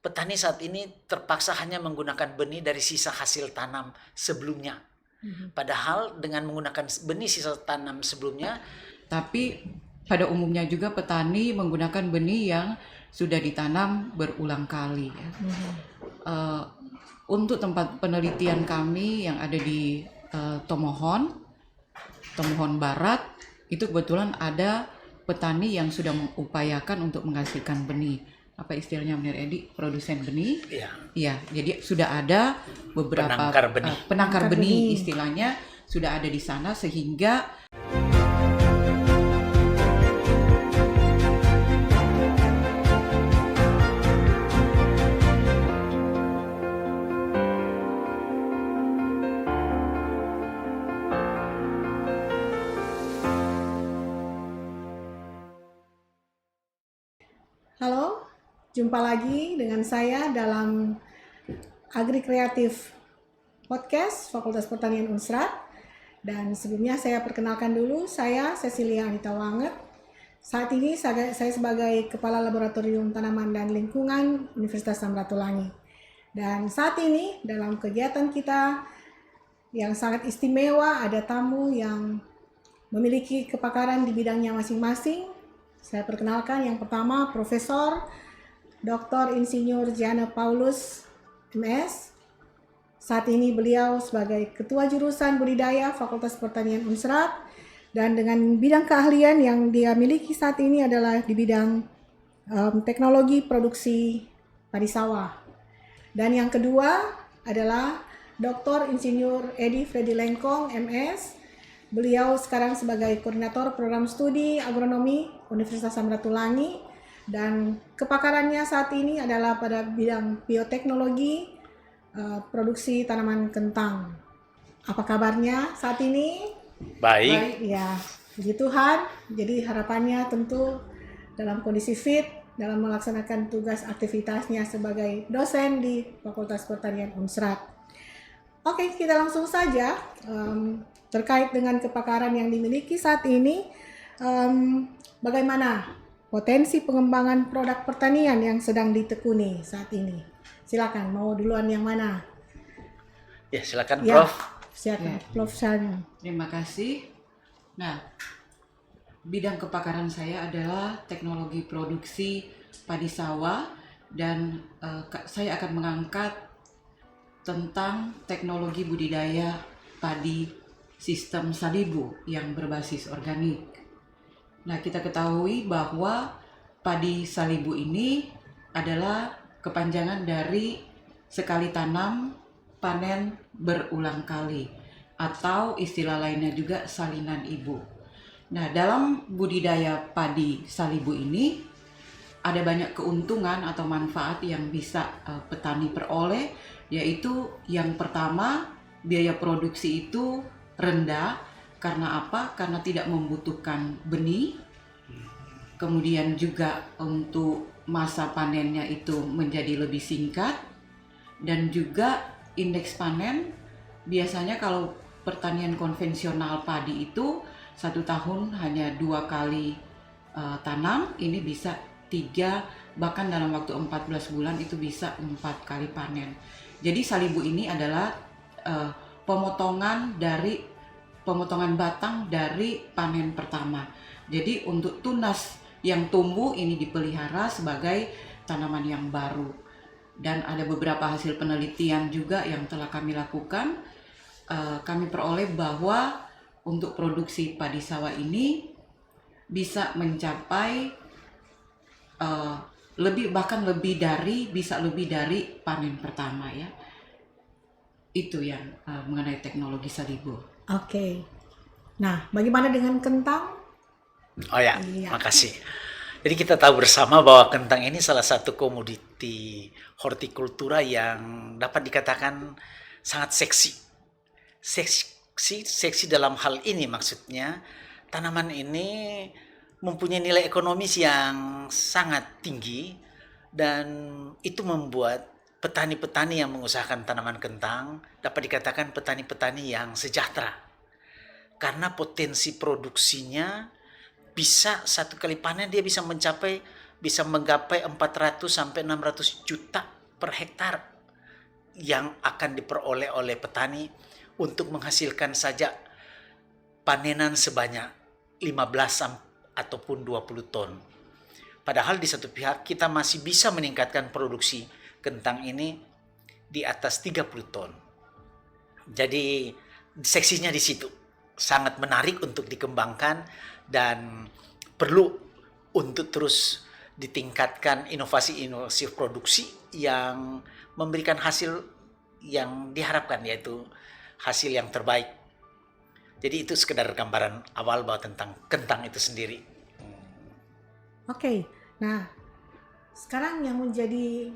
petani saat ini terpaksa hanya menggunakan benih dari sisa hasil tanam sebelumnya. Padahal dengan menggunakan benih sisa tanam sebelumnya, Tapi pada umumnya juga petani menggunakan benih yang sudah ditanam berulang kali ya. Eh, untuk tempat penelitian kami yang ada di Tomohon Barat, itu kebetulan ada petani yang sudah mengupayakan untuk menghasilkan benih. Apa istilahnya Benar Edi? Produsen benih. ya, Iya, jadi sudah ada beberapa penangkar benih. penangkar benih istilahnya sudah ada di sana sehingga Halo, jumpa lagi dengan saya dalam Agri Kreatif Podcast Fakultas Pertanian Unsrat. Dan sebelumnya saya perkenalkan dulu, saya Cecilia Anita Wanget. Saat ini saya sebagai Kepala Laboratorium Tanaman dan Lingkungan Universitas Samratulangi. Dan saat ini dalam kegiatan kita yang sangat istimewa, ada tamu yang memiliki kepakaran di bidangnya masing-masing. Saya perkenalkan yang pertama Profesor Dr. Insinyur Giana Paulus MS. Saat ini beliau sebagai Ketua Jurusan Budidaya Fakultas Pertanian Unsrat dan dengan bidang keahlian yang dia miliki saat ini adalah di bidang teknologi produksi padi sawah. Dan yang kedua adalah Dr. Insinyur Edi Freddy Lengkong MS. Beliau sekarang sebagai Koordinator Program Studi Agronomi Universitas Samratulangi dan kepakarannya saat ini adalah pada bidang bioteknologi produksi tanaman kentang. Apa kabarnya saat ini? Baik. Ya, puji Tuhan. Jadi harapannya tentu dalam kondisi fit dalam melaksanakan tugas aktivitasnya sebagai dosen di Fakultas Pertanian Unsrat. Oke, kita langsung saja terkait dengan kepakaran yang dimiliki saat ini, bagaimana potensi pengembangan produk pertanian yang sedang ditekuni saat ini. Silakan, mau duluan yang mana? Ya, silakan Ya, Prof. silakan, Prof. Shalin. terima kasih. Nah, bidang kepakaran saya adalah teknologi produksi padi sawah dan saya akan mengangkat tentang teknologi budidaya padi sistem salibu yang berbasis organik. Nah, kita ketahui bahwa padi salibu ini adalah kepanjangan dari sekali tanam panen berulang kali atau istilah lainnya juga salinan ibu. Nah, dalam budidaya padi salibu ini ada banyak keuntungan atau manfaat yang bisa petani peroleh, yaitu yang pertama, biaya produksi itu rendah. Karena apa? Karena tidak membutuhkan benih. Kemudian juga untuk masa panennya itu menjadi lebih singkat. Dan juga indeks panen, biasanya kalau pertanian konvensional padi itu 1 tahun hanya 2 kali tanam, ini bisa 3, bahkan dalam waktu 14 bulan itu bisa 4 kali panen. Jadi salibu ini adalah pemotongan batang dari panen pertama. Jadi untuk tunas yang tumbuh ini dipelihara sebagai tanaman yang baru. Dan ada beberapa hasil penelitian juga yang telah kami lakukan. Kami peroleh bahwa untuk produksi padi sawah ini bisa mencapai bisa lebih dari panen pertama ya. Itu yang mengenai teknologi salibu. Oke. Nah, bagaimana dengan kentang? Oh ya, Iya. makasih. Jadi kita tahu bersama bahwa kentang ini salah satu komoditi hortikultura yang dapat dikatakan sangat seksi. Seksi dalam hal ini maksudnya tanaman ini mempunyai nilai ekonomis yang sangat tinggi dan itu membuat petani-petani yang mengusahakan tanaman kentang dapat dikatakan petani-petani yang sejahtera karena potensi produksinya bisa 1 kali panen dia bisa mencapai bisa menggapai 400 sampai 600 juta per hektar yang akan diperoleh oleh petani untuk menghasilkan saja panenan sebanyak ataupun 20 ton. Padahal di satu pihak kita masih bisa meningkatkan produksi kentang ini di atas 30 ton. Jadi seksinya di situ sangat menarik untuk dikembangkan dan perlu untuk terus ditingkatkan inovasi-inovasi produksi yang memberikan hasil yang diharapkan, yaitu hasil yang terbaik. Jadi itu sekedar gambaran awal bahwa tentang kentang itu sendiri. Oke, nah sekarang yang menjadi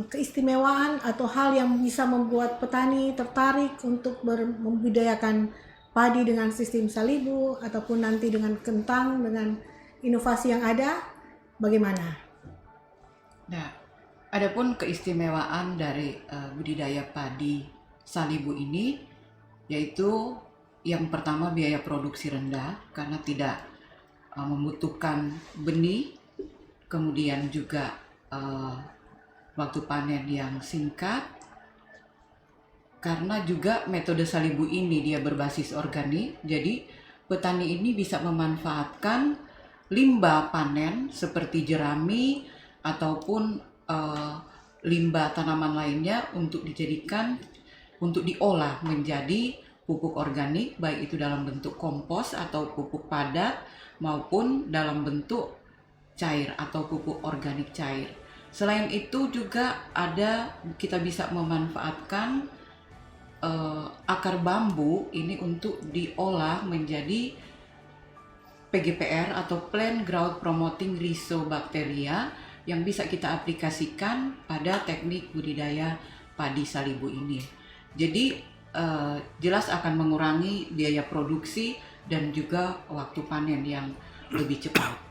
keistimewaan atau hal yang bisa membuat petani tertarik untuk membudidayakan padi dengan sistem salibu ataupun nanti dengan kentang dengan inovasi yang ada, bagaimana? Nah, adapun keistimewaan dari budidaya padi salibu ini yaitu yang pertama biaya produksi rendah karena tidak membutuhkan benih, kemudian juga waktu panen yang singkat, karena juga metode salibu ini dia berbasis organik, jadi petani ini bisa memanfaatkan limbah panen seperti jerami ataupun limbah tanaman lainnya untuk diolah menjadi pupuk organik, baik itu dalam bentuk kompos atau pupuk padat maupun dalam bentuk cair atau pupuk organik cair. Selain itu juga kita bisa memanfaatkan akar bambu ini untuk diolah menjadi PGPR atau Plant Growth Promoting Rhizobacteria yang bisa kita aplikasikan pada teknik budidaya padi salibu ini. Jadi jelas akan mengurangi biaya produksi dan juga waktu panen yang lebih cepat.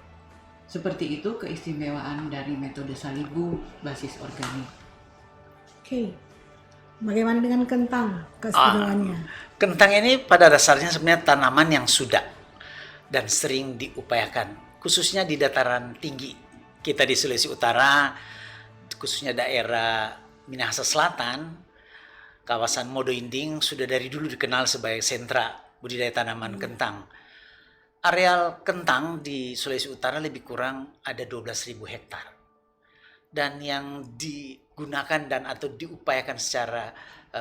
Seperti itu keistimewaan dari metode salibu basis organik. Oke, bagaimana dengan kentang keistimewaannya? Kentang ini pada dasarnya sebenarnya tanaman yang sudah dan sering diupayakan, khususnya di dataran tinggi. Kita di Sulawesi Utara, khususnya daerah Minahasa Selatan, kawasan Modo Inding sudah dari dulu dikenal sebagai sentra budidaya tanaman kentang. Areal kentang di Sulawesi Utara lebih kurang ada 12.000 hektar. Dan yang digunakan dan atau diupayakan secara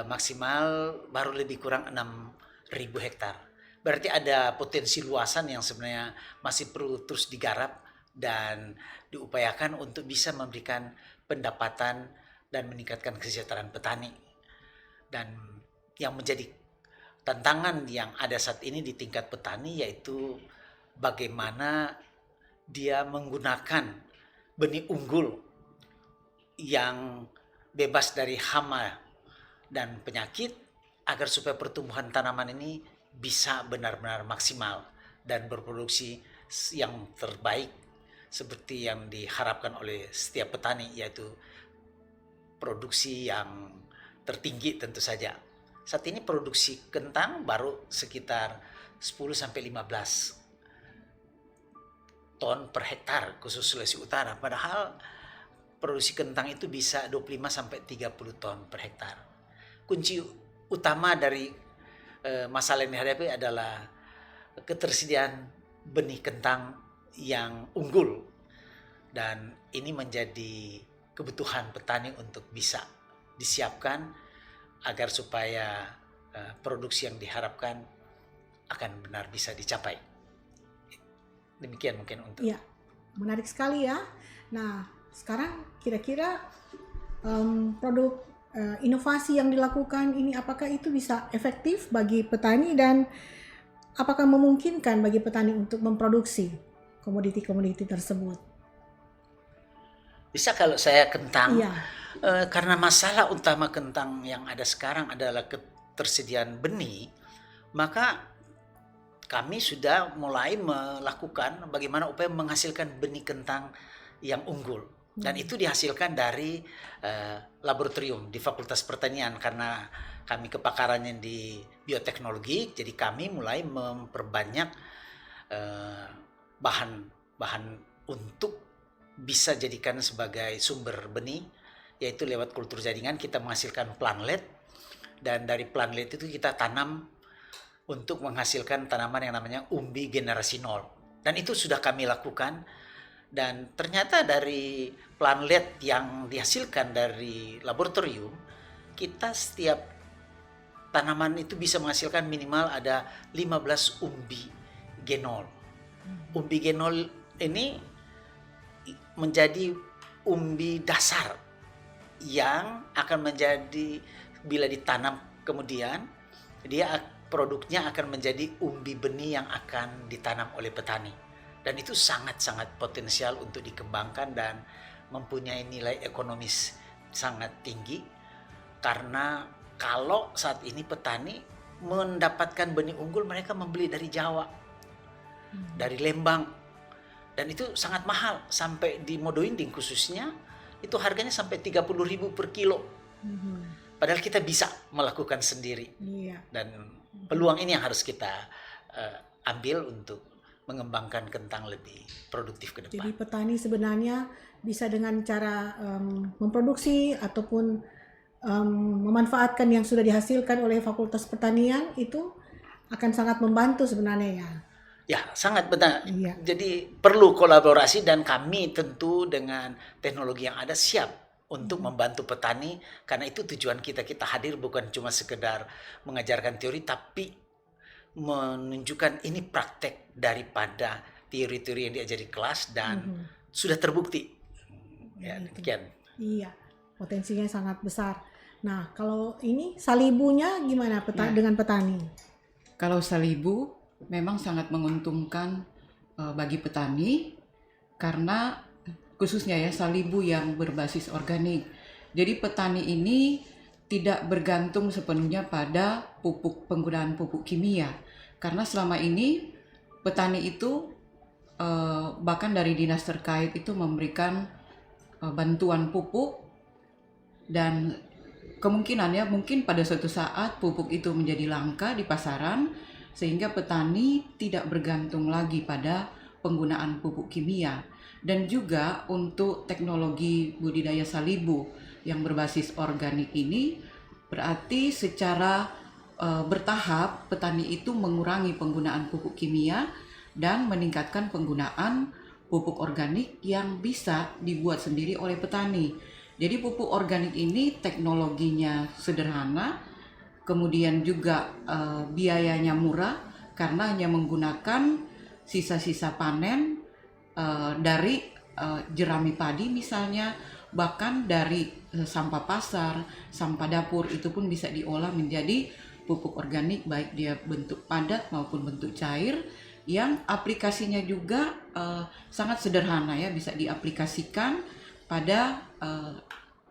maksimal baru lebih kurang 6.000 hektar. Berarti ada potensi luasan yang sebenarnya masih perlu terus digarap dan diupayakan untuk bisa memberikan pendapatan dan meningkatkan kesejahteraan petani. Dan yang menjadi tantangan yang ada saat ini di tingkat petani yaitu bagaimana dia menggunakan benih unggul yang bebas dari hama dan penyakit agar supaya pertumbuhan tanaman ini bisa benar-benar maksimal dan berproduksi yang terbaik seperti yang diharapkan oleh setiap petani, yaitu produksi yang tertinggi tentu saja. Saat ini produksi kentang baru sekitar 10-15 ton per hektar khusus Sulawesi Utara. Padahal produksi kentang itu bisa 25-30 ton per hektar. Kunci utama dari masalah yang dihadapi adalah ketersediaan benih kentang yang unggul. Dan ini menjadi kebutuhan petani untuk bisa disiapkan agar supaya produksi yang diharapkan akan benar bisa dicapai. Demikian mungkin untuk. Ya, menarik sekali ya. Nah, sekarang kira-kira produk inovasi yang dilakukan ini apakah itu bisa efektif bagi petani dan apakah memungkinkan bagi petani untuk memproduksi komoditi-komoditi tersebut? Bisa kalau saya kentang. Iya. Karena masalah utama kentang yang ada sekarang adalah ketersediaan benih, maka kami sudah mulai melakukan bagaimana upaya menghasilkan benih kentang yang unggul. Dan itu dihasilkan dari laboratorium di Fakultas Pertanian karena kami kepakarannya di bioteknologi, jadi kami mulai memperbanyak bahan untuk bisa jadikan sebagai sumber benih, yaitu lewat kultur jaringan kita menghasilkan plantlet, dan dari plantlet itu kita tanam untuk menghasilkan tanaman yang namanya umbi generasi nol. Dan itu sudah kami lakukan, dan ternyata dari plantlet yang dihasilkan dari laboratorium, kita setiap tanaman itu bisa menghasilkan minimal ada 15 umbi genol. Umbi genol ini menjadi umbi dasar yang akan menjadi, bila ditanam kemudian produknya akan menjadi umbi benih yang akan ditanam oleh petani. Dan itu sangat-sangat potensial untuk dikembangkan dan mempunyai nilai ekonomis sangat tinggi, karena kalau saat ini petani mendapatkan benih unggul, mereka membeli dari Jawa, dari Lembang, dan itu sangat mahal. Sampai di Modo-Inding khususnya itu harganya sampai 30.000 per kilo. Padahal kita bisa melakukan sendiri. Dan peluang ini yang harus kita ambil untuk mengembangkan kentang lebih produktif ke depan. Jadi petani sebenarnya bisa dengan cara memproduksi ataupun memanfaatkan yang sudah dihasilkan oleh Fakultas Pertanian, itu akan sangat membantu sebenarnya ya. Ya, sangat benar. Iya. Jadi perlu kolaborasi, dan kami tentu dengan teknologi yang ada siap untuk membantu petani, karena itu tujuan kita. Kita hadir bukan cuma sekedar mengajarkan teori, tapi menunjukkan ini praktek daripada teori-teori yang diajari kelas dan sudah terbukti. Ya, demikian. Iya, potensinya sangat besar. Nah, kalau ini salibunya gimana dengan petani? Kalau salibu memang sangat menguntungkan bagi petani, karena khususnya ya salibu yang berbasis organik. Jadi petani ini tidak bergantung sepenuhnya pada penggunaan pupuk kimia, karena selama ini petani itu bahkan dari dinas terkait itu memberikan bantuan pupuk, dan kemungkinannya mungkin pada suatu saat pupuk itu menjadi langka di pasaran, sehingga petani tidak bergantung lagi pada penggunaan pupuk kimia. Dan juga untuk teknologi budidaya salibu yang berbasis organik ini, berarti secara bertahap petani itu mengurangi penggunaan pupuk kimia dan meningkatkan penggunaan pupuk organik yang bisa dibuat sendiri oleh petani. Jadi pupuk organik ini teknologinya sederhana, kemudian juga biayanya murah, karena hanya menggunakan sisa-sisa panen dari jerami padi misalnya, bahkan dari sampah pasar, sampah dapur, itu pun bisa diolah menjadi pupuk organik, baik dia bentuk padat maupun bentuk cair, yang aplikasinya juga sangat sederhana ya, bisa diaplikasikan pada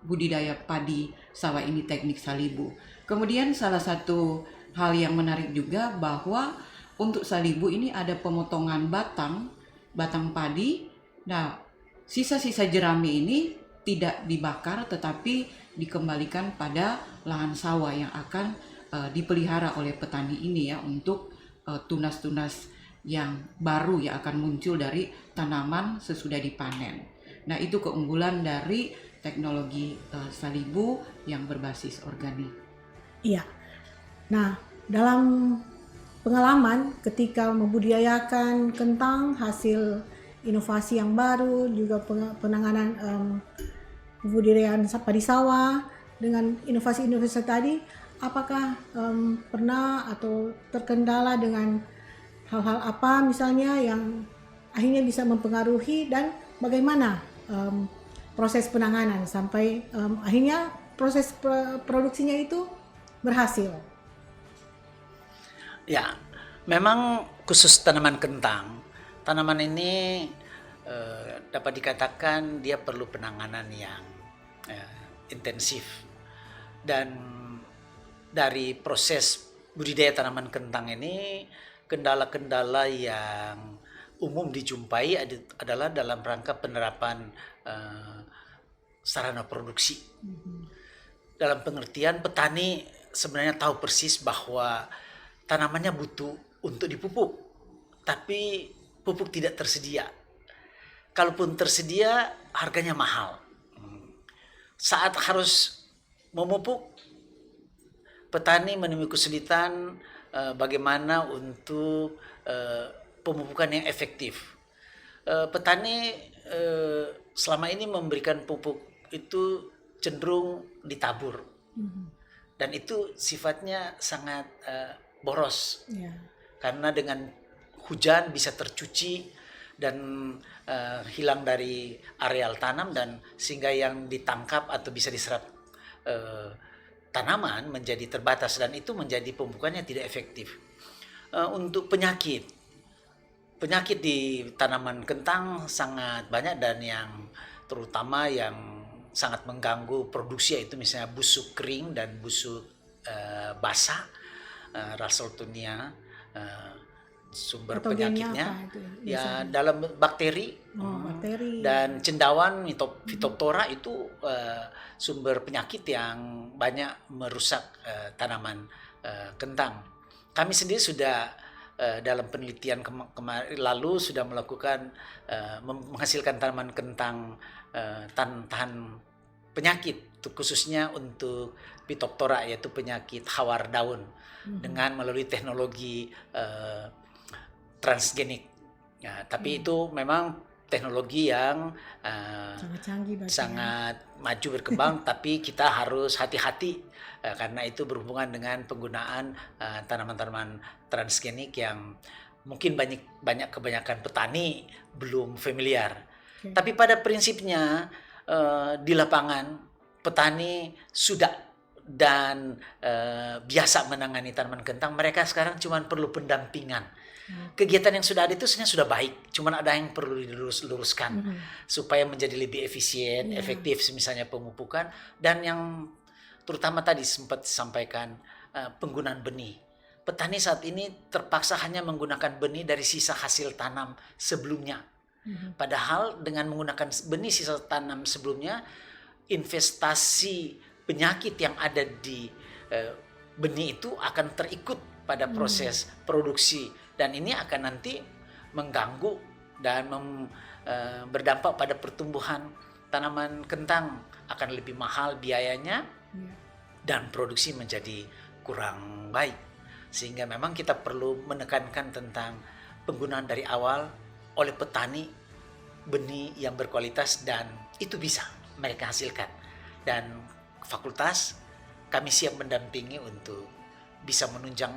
budidaya padi sawah ini, teknik salibu. Kemudian salah satu hal yang menarik juga bahwa untuk salibu ini ada pemotongan batang padi. Nah, sisa-sisa jerami ini tidak dibakar tetapi dikembalikan pada lahan sawah yang akan dipelihara oleh petani ini ya, untuk tunas-tunas yang baru yang akan muncul dari tanaman sesudah dipanen. Nah, itu keunggulan dari teknologi salibu yang berbasis organik. Iya. Nah, dalam pengalaman ketika membudidayakan kentang hasil inovasi yang baru, juga penanganan budidayaan padi sawah dengan inovasi-inovasi tadi, apakah pernah atau terkendala dengan hal-hal apa misalnya yang akhirnya bisa mempengaruhi, dan bagaimana proses penanganan sampai akhirnya proses produksinya itu berhasil? Ya, memang khusus tanaman kentang, tanaman ini dapat dikatakan dia perlu penanganan yang intensif. Dan dari proses budidaya tanaman kentang ini, kendala-kendala yang umum dijumpai adalah dalam rangka penerapan sarana produksi. Dalam pengertian petani sebenarnya tahu persis bahwa tanamannya butuh untuk dipupuk, tapi pupuk tidak tersedia. kalaupun tersedia harganya mahal. Saat harus memupuk, petani menemui kesulitan bagaimana untuk pemupukan yang efektif. Petani selama ini memberikan pupuk itu cenderung ditabur, dan itu sifatnya sangat boros, karena dengan hujan bisa tercuci dan hilang dari areal tanam, dan sehingga yang ditangkap atau bisa diserap tanaman menjadi terbatas, dan itu menjadi pemupukannya tidak efektif. Untuk penyakit di tanaman kentang sangat banyak, dan yang terutama yang sangat mengganggu produksi yaitu misalnya busuk kering dan busuk basah, Ralstonia. Sumber Patogennya penyakitnya apa itu ya dalam bakteri, bakteri. dan cendawan Phytophthora itu sumber penyakit yang banyak merusak tanaman kentang. Kami sendiri sudah dalam penelitian kemarin lalu sudah melakukan menghasilkan tanaman kentang tahan penyakit, khususnya untuk Phytophthora, yaitu penyakit hawar daun, dengan melalui teknologi transgenik. Ya, tapi itu memang teknologi yang Sangat canggih berarti sangat maju berkembang, tapi kita harus hati-hati karena itu berhubungan dengan penggunaan tanaman-tanaman transgenik yang mungkin kebanyakan petani belum familiar. Tapi pada prinsipnya di lapangan petani sudah dan biasa menangani tanaman kentang. Mereka sekarang cuma perlu pendampingan. Kegiatan yang sudah ada itu sebenarnya sudah baik, cuma ada yang perlu diluruskan supaya menjadi lebih efisien, efektif, misalnya pemupukan, dan yang terutama tadi sempat disampaikan penggunaan benih. Petani saat ini terpaksa hanya menggunakan benih dari sisa hasil tanam sebelumnya. Padahal dengan menggunakan benih sisa tanam sebelumnya, investasi penyakit yang ada di benih itu akan terikut pada proses produksi, dan ini akan nanti mengganggu dan berdampak pada pertumbuhan tanaman kentang, akan lebih mahal biayanya dan produksi menjadi kurang baik. Sehingga memang kita perlu menekankan tentang penggunaan dari awal oleh petani benih yang berkualitas, dan itu bisa mereka hasilkan. Dan fakultas kami siap mendampingi untuk bisa menunjang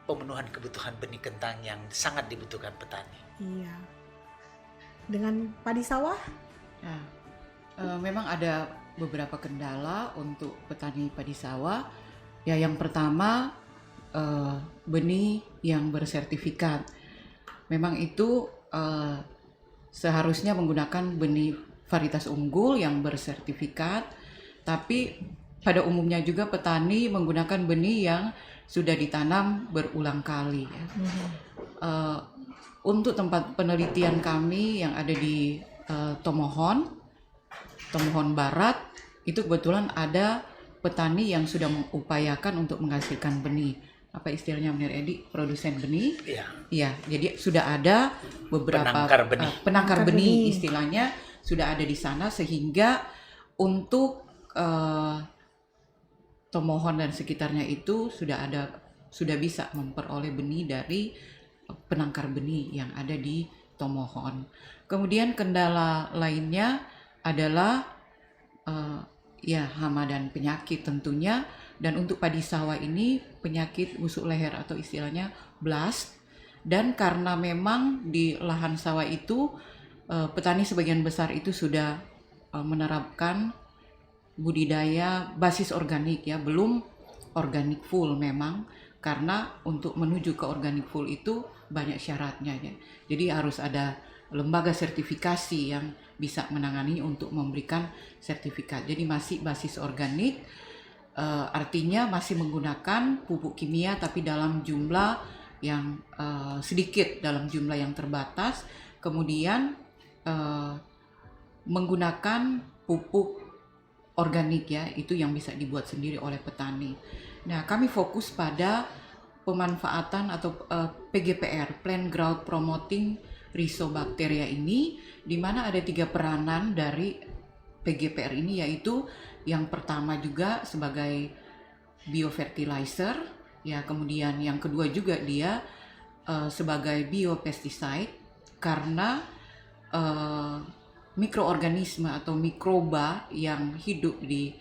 pemenuhan kebutuhan benih kentang yang sangat dibutuhkan petani. Iya. Dengan padi sawah? Nah, memang ada beberapa kendala untuk petani padi sawah. Ya, yang pertama benih yang bersertifikat. Memang itu seharusnya menggunakan benih varietas unggul yang bersertifikat, tapi pada umumnya juga petani menggunakan benih yang sudah ditanam berulang kali. Ya. Untuk tempat penelitian kami yang ada di Tomohon Barat, itu kebetulan ada petani yang sudah mengupayakan untuk menghasilkan benih. Apa istilahnya, Menir Edi? Produsen benih? Iya. Iya, jadi sudah ada beberapa penangkar benih istilahnya sudah ada di sana, sehingga untuk Tomohon dan sekitarnya itu sudah bisa memperoleh benih dari penangkar benih yang ada di Tomohon. Kemudian kendala lainnya adalah hama dan penyakit tentunya. Dan untuk padi sawah ini penyakit busuk leher atau istilahnya blast. Dan karena memang di lahan sawah itu petani sebagian besar itu sudah menerapkan budidaya basis organik, ya, belum organik full memang, karena untuk menuju ke organik full itu banyak syaratnya, ya. Jadi harus ada lembaga sertifikasi yang bisa menangani untuk memberikan sertifikat. Jadi masih basis organik, artinya masih menggunakan pupuk kimia tapi dalam jumlah yang sedikit, dalam jumlah yang terbatas. Kemudian menggunakan pupuk organik, ya, itu yang bisa dibuat sendiri oleh petani. Nah, kami fokus pada pemanfaatan atau PGPR, Plant Growth Promoting Rhizobacteria ini, di mana ada 3 peranan dari PGPR ini, yaitu yang pertama juga sebagai biofertilizer, ya, kemudian yang kedua juga dia sebagai biopesticide, karena mikroorganisme atau mikroba yang hidup di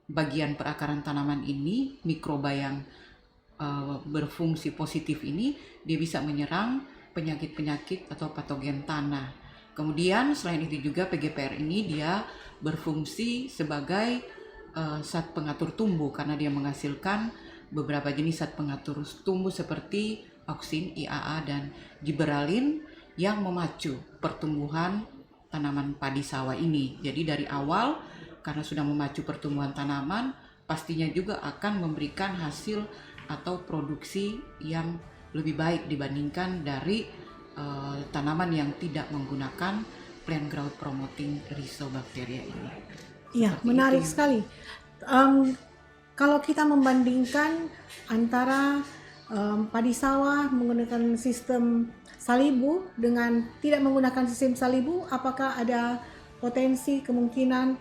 bagian perakaran tanaman ini, mikroba yang berfungsi positif ini, dia bisa menyerang penyakit-penyakit atau patogen tanah. Kemudian selain itu juga PGPR ini dia berfungsi sebagai zat pengatur tumbuh, karena dia menghasilkan beberapa jenis zat pengatur tumbuh seperti auksin, IAA, dan gibberellin yang memacu pertumbuhan tanaman padi sawah ini. Jadi dari awal, karena sudah memacu pertumbuhan tanaman, pastinya juga akan memberikan hasil atau produksi yang lebih baik dibandingkan dari tanaman yang tidak menggunakan plant growth promoting Rhizobacteria ini. Iya, Seperti menarik itu. sekali. Kalau kita membandingkan antara padi sawah menggunakan sistem salibu dengan tidak menggunakan sistem salibu, apakah ada potensi kemungkinan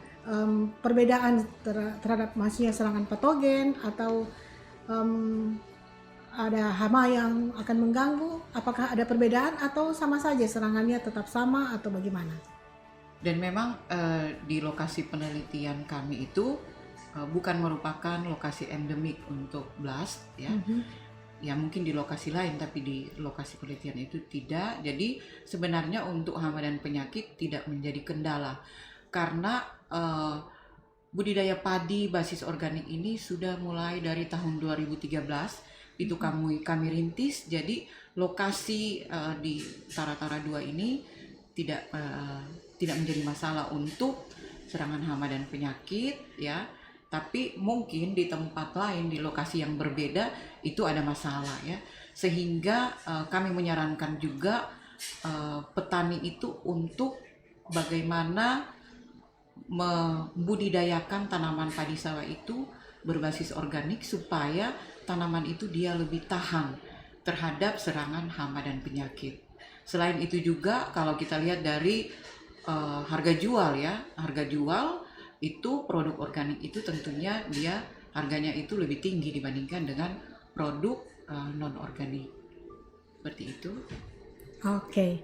perbedaan terhadap maksudnya serangan patogen atau ada hama yang akan mengganggu? Apakah ada perbedaan atau sama saja serangannya tetap sama atau bagaimana? Dan memang di lokasi penelitian kami itu bukan merupakan lokasi endemik untuk blast, ya. Ya mungkin di lokasi lain, tapi di lokasi penelitian itu tidak. Jadi sebenarnya untuk hama dan penyakit tidak menjadi kendala, karena budidaya padi basis organik ini sudah mulai dari tahun 2013 itu kami rintis. Jadi lokasi di Tara-Tara 2 ini tidak menjadi masalah untuk serangan hama dan penyakit, ya. Tapi mungkin di tempat lain, di lokasi yang berbeda itu ada masalah, ya. Sehingga kami menyarankan juga petani itu untuk bagaimana membudidayakan tanaman padi sawah itu berbasis organik supaya tanaman itu dia lebih tahan terhadap serangan hama dan penyakit. Selain itu juga kalau kita lihat dari harga jual, ya, harga jual itu produk organik itu tentunya dia harganya itu lebih tinggi dibandingkan dengan produk non organik. Seperti itu. Oke.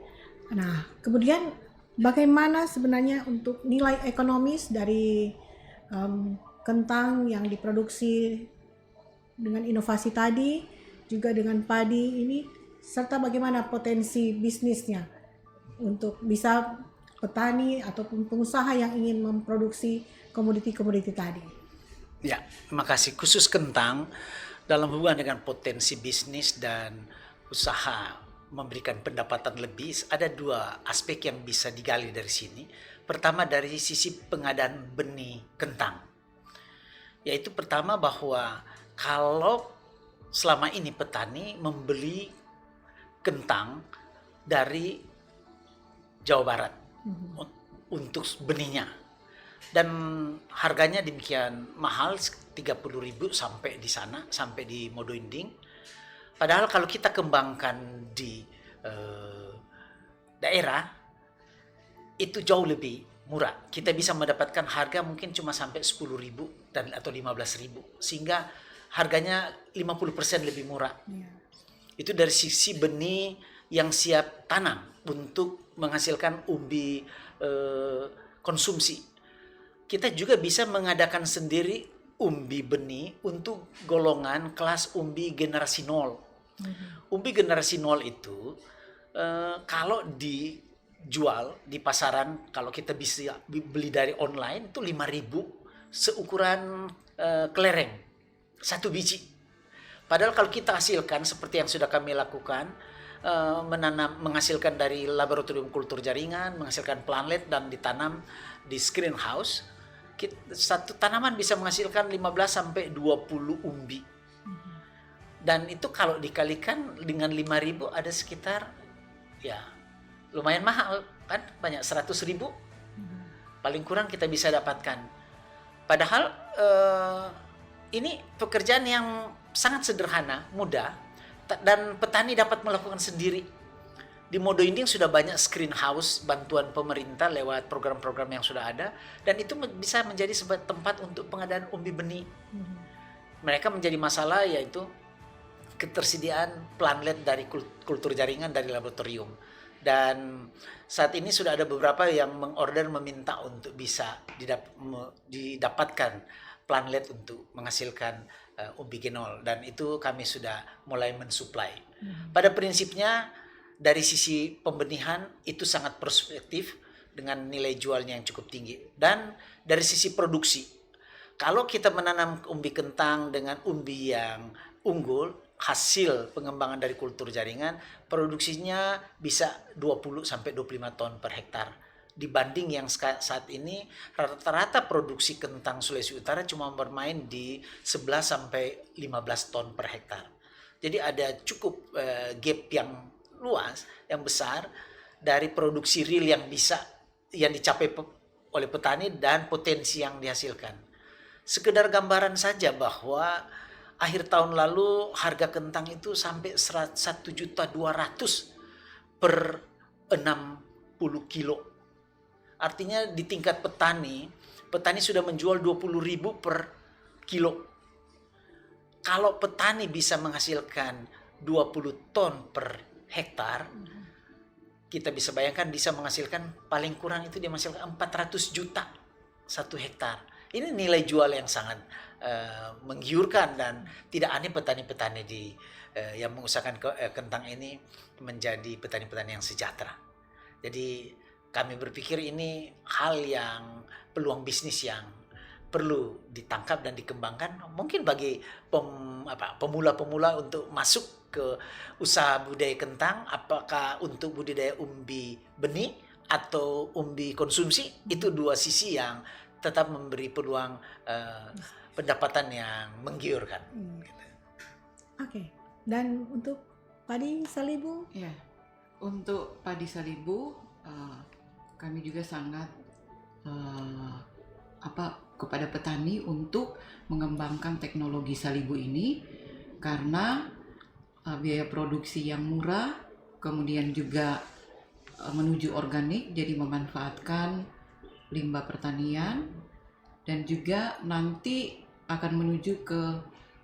Nah, kemudian bagaimana sebenarnya untuk nilai ekonomis dari kentang yang diproduksi dengan inovasi tadi, juga dengan padi ini, serta bagaimana potensi bisnisnya untuk bisa petani ataupun pengusaha yang ingin memproduksi komoditi-komoditi tadi? Ya, makasih. Khusus kentang, dalam hubungan dengan potensi bisnis dan usaha memberikan pendapatan lebih, ada 2 aspek yang bisa digali dari sini. Pertama dari sisi pengadaan benih kentang. Yaitu pertama bahwa kalau selama ini petani membeli kentang dari Jawa Barat untuk benihnya, dan harganya demikian mahal, 30.000 sampai di sana, sampai di Modo Inding. Padahal kalau kita kembangkan di daerah itu jauh lebih murah. Kita bisa mendapatkan harga mungkin cuma sampai 10.000 dan atau 15.000, sehingga harganya 50% lebih murah. Itu dari sisi benih yang siap tanam untuk menghasilkan umbi konsumsi. Kita juga bisa mengadakan sendiri umbi benih untuk golongan kelas umbi generasi 0. Umbi generasi 0 itu kalau dijual di pasaran, kalau kita bisa beli dari online itu 5.000 seukuran kelereng, 1 biji. Padahal kalau kita hasilkan seperti yang sudah kami lakukan, menghasilkan dari laboratorium kultur jaringan, menghasilkan planlet dan ditanam di screen house, satu tanaman bisa menghasilkan 15 sampai 20 umbi. Dan itu kalau dikalikan dengan 5.000 ada sekitar, ya lumayan mahal kan, banyak 100.000 paling kurang kita bisa dapatkan. Padahal ini pekerjaan yang sangat sederhana, mudah, dan petani dapat melakukan sendiri. Di Modo Inding sudah banyak screen house bantuan pemerintah lewat program-program yang sudah ada, dan itu bisa menjadi sebuah tempat untuk pengadaan umbi benih. Mereka menjadi masalah yaitu ketersediaan plantlet dari kultur jaringan dari laboratorium. Dan saat ini sudah ada beberapa yang mengorder meminta untuk bisa didapatkan plantlet untuk menghasilkan umbi genol, dan itu kami sudah mulai mensuplai. Pada prinsipnya dari sisi pembenihan itu sangat prospektif dengan nilai jualnya yang cukup tinggi, dan dari sisi produksi kalau kita menanam umbi kentang dengan umbi yang unggul, hasil pengembangan dari kultur jaringan, produksinya bisa 20 sampai 25 ton per hektar. Dibanding yang saat ini rata-rata produksi kentang Sulawesi Utara cuma bermain di 11 sampai 15 ton per hektar. Jadi ada cukup gap yang luas, yang besar dari produksi real yang dicapai oleh petani dan potensi yang dihasilkan. Sekedar gambaran saja bahwa akhir tahun lalu harga kentang itu sampai 1.200.000 per 60 kilo. Artinya di tingkat petani sudah menjual 20.000 per kilo. Kalau petani bisa menghasilkan 20 ton per hektar, kita bisa bayangkan bisa menghasilkan paling kurang itu dia menghasilkan 400 juta satu hektar. Ini nilai jual yang sangat menggiurkan, dan tidak aneh petani-petani yang mengusahakan kentang ini menjadi petani-petani yang sejahtera. Jadi kami berpikir ini hal yang peluang bisnis yang perlu ditangkap dan dikembangkan, mungkin bagi pemula-pemula untuk masuk ke usaha budidaya kentang, apakah untuk budidaya umbi benih atau umbi konsumsi. Itu dua sisi yang tetap memberi peluang pendapatan yang menggiurkan. Oke. Dan untuk padi salibu? Ya, untuk padi salibu kami juga sangat kepada petani untuk mengembangkan teknologi salibu ini, karena biaya produksi yang murah, kemudian juga menuju organik, jadi memanfaatkan limbah pertanian, dan juga nanti akan menuju ke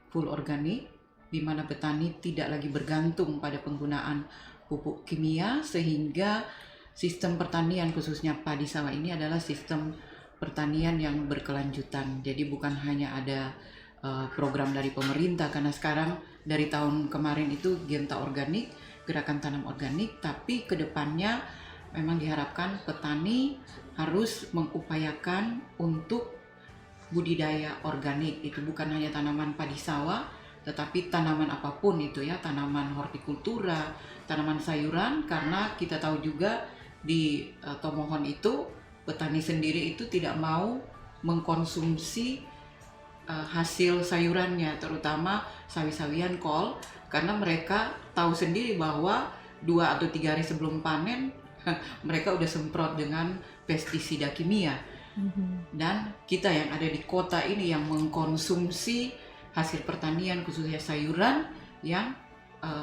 full organik, di mana petani tidak lagi bergantung pada penggunaan pupuk kimia, sehingga sistem pertanian khususnya padi sawah ini adalah sistem pertanian yang berkelanjutan. Jadi bukan hanya ada program dari pemerintah, karena sekarang dari tahun kemarin itu Genta Organik, gerakan tanam organik, tapi kedepannya memang diharapkan petani harus mengupayakan untuk budidaya organik. Itu bukan hanya tanaman padi sawah, tetapi tanaman apapun itu ya, tanaman hortikultura, tanaman sayuran, karena kita tahu juga di Tomohon itu petani sendiri itu tidak mau mengkonsumsi hasil sayurannya, terutama sawi-sawian kol, karena mereka tahu sendiri bahwa 2 atau 3 hari sebelum panen mereka udah semprot dengan pestisida kimia. Dan kita yang ada di kota ini yang mengkonsumsi hasil pertanian khususnya sayuran yang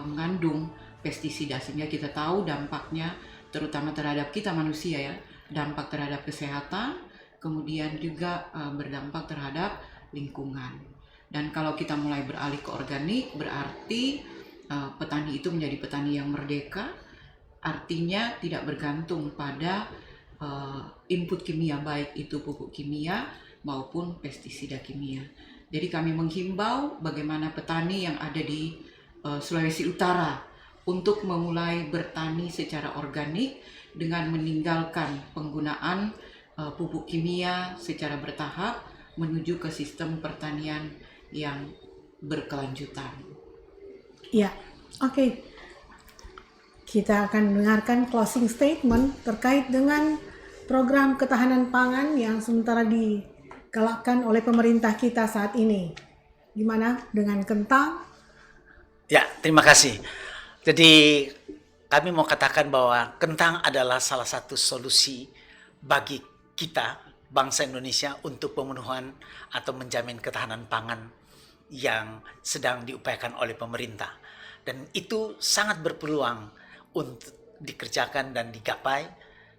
mengandung pestisida, sehingga kita tahu dampaknya terutama terhadap kita manusia ya, dampak terhadap kesehatan, kemudian juga berdampak terhadap lingkungan. Dan kalau kita mulai beralih ke organik, berarti petani itu menjadi petani yang merdeka, artinya tidak bergantung pada input kimia, baik itu pupuk kimia maupun pestisida kimia. Jadi kami menghimbau bagaimana petani yang ada di Sulawesi Utara untuk memulai bertani secara organik dengan meninggalkan penggunaan pupuk kimia secara bertahap menuju ke sistem pertanian yang berkelanjutan. Ya, oke. Kita akan mendengarkan closing statement terkait dengan program ketahanan pangan yang sementara digalakkan oleh pemerintah kita saat ini. Gimana dengan kentang? Ya, terima kasih. Jadi kami mau katakan bahwa kentang adalah salah satu solusi bagi kita, bangsa Indonesia, untuk pemenuhan atau menjamin ketahanan pangan yang sedang diupayakan oleh pemerintah. Dan itu sangat berpeluang dikerjakan dan digapai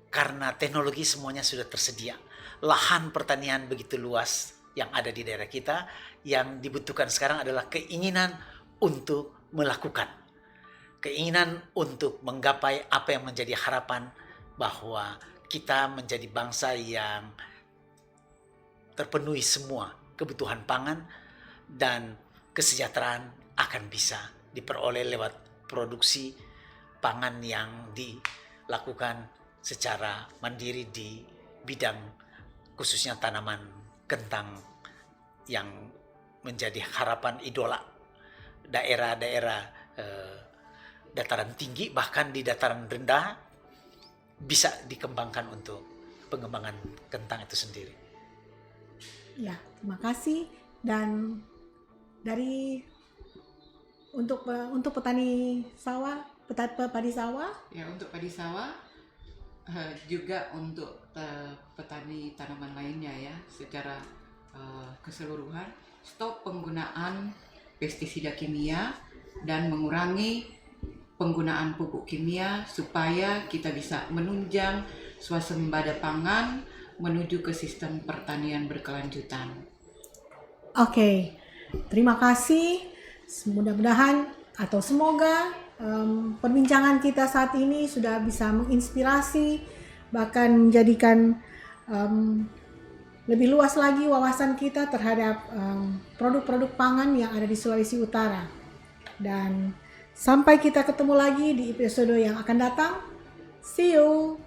karena teknologi semuanya sudah tersedia. Lahan pertanian begitu luas yang ada di daerah kita, yang dibutuhkan sekarang adalah keinginan untuk melakukan. Keinginan untuk menggapai apa yang menjadi harapan bahwa kita menjadi bangsa yang terpenuhi semua kebutuhan pangan dan kesejahteraan akan bisa diperoleh lewat produksi pangan yang dilakukan secara mandiri di bidang khususnya tanaman kentang yang menjadi harapan idola daerah-daerah dataran tinggi, bahkan di dataran rendah bisa dikembangkan untuk pengembangan kentang itu sendiri. Ya, terima kasih. Dan dari untuk petani sawah, padi sawah, Ya, untuk padi sawah juga untuk petani tanaman lainnya ya, secara keseluruhan stop penggunaan pestisida kimia dan mengurangi penggunaan pupuk kimia supaya kita bisa menunjang swasembada pangan menuju ke sistem pertanian berkelanjutan. Oke, terima kasih. Mudah-mudahan atau semoga perbincangan kita saat ini sudah bisa menginspirasi, bahkan menjadikan lebih luas lagi wawasan kita terhadap produk-produk pangan yang ada di Sulawesi Utara. Dan sampai kita ketemu lagi di episode yang akan datang. See you!